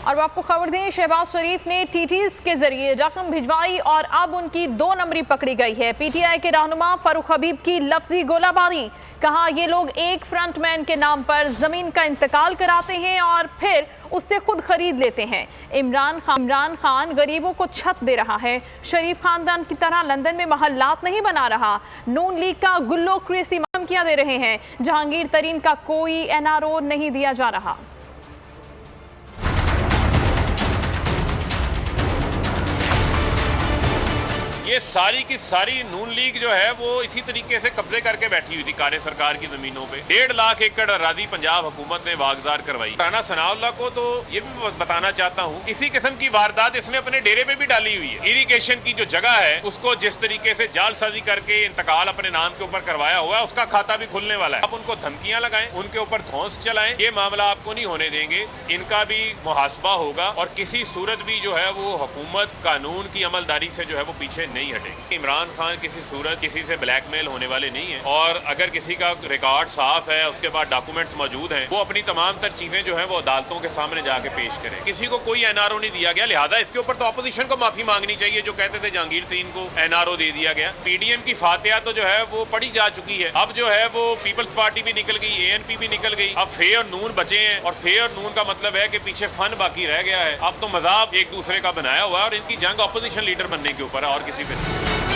और वो आपको खबर दें, शहबाज शरीफ ने टीटीज के जरिए रकम भिजवाई और अब उनकी 2 नंबरी पकड़ी गई है। पीटीआई के रहनुमा फारूक हबीब की लफ्जी गोलाबारी, कहा ये लोग एक फ्रंटमैन के नाम पर जमीन का इंतकाल कराते हैं और फिर उससे खुद खरीद लेते हैं। इमरान खान गरीबों को छत दे रहा है, शरीफ खानदान की तरह लंदन में महल्लात नहीं बना रहा, नून लीग का गुल्लो क्रेसी धमकियां दे रहे हैं, जहांगीर तरीन का कोई एनआरओ नहीं दिया जा रहा। ये सारी की सारी नून लीग जो है वो इसी तरीके से कब्जे करके बैठी हुई थी कार्य सरकार की जमीनों पे। 1.5 लाख एकड़ अराजी पंजाब हुकूमत ने वागजार करवाई। राना सनाउल्लाह को तो ये भी बताना चाहता हूँ, इसी किस्म की वारदात इसने अपने डेरे पे भी डाली हुई है। इरिगेशन की जो जगह है उसको जिस तरीके से जालसाजी करके इंतकाल अपने नाम के ऊपर करवाया हुआ है, उसका खाता भी खुलने वाला है। आप उनको धमकियां लगाएं, उनके ऊपर धौंस चलाएं, ये मामला आपको नहीं होने देंगे। इनका भी मुहासबा होगा और किसी सूरत भी जो है वो हुकूमत कानून की अमलदारी से जो है वो पीछे नहीं हटेगी। इमरान खान किसी सूरत किसी से ब्लैकमेल होने वाले नहीं है और अगर किसी का रिकॉर्ड साफ है, उसके बाद डॉक्यूमेंट्स मौजूद हैं, वो अपनी तमाम तर चीजें जो है वो अदालतों के सामने जाके पेश करें। किसी को कोई एनआरओ नहीं दिया गया, लिहाजा इसके ऊपर तो अपोजिशन को माफी मांगनी चाहिए जो कहते थे जहांगीर तरीन को एनआरओ दे दिया गया। पीडीएम की फातिहा तो जो है वो पढ़ी जा चुकी है। अब जो है वो पीपल्स पार्टी भी निकल गई, एएनपी भी निकल गई, अब फे और नून बचे हैं और फे और नून का मतलब है कि पीछे फन बाकी रह गया है। अब तो मजाक एक दूसरे का बनाया हुआ है और इनकी जंग अपोजिशन लीडर बनने के ऊपर है और किसी पे नहीं।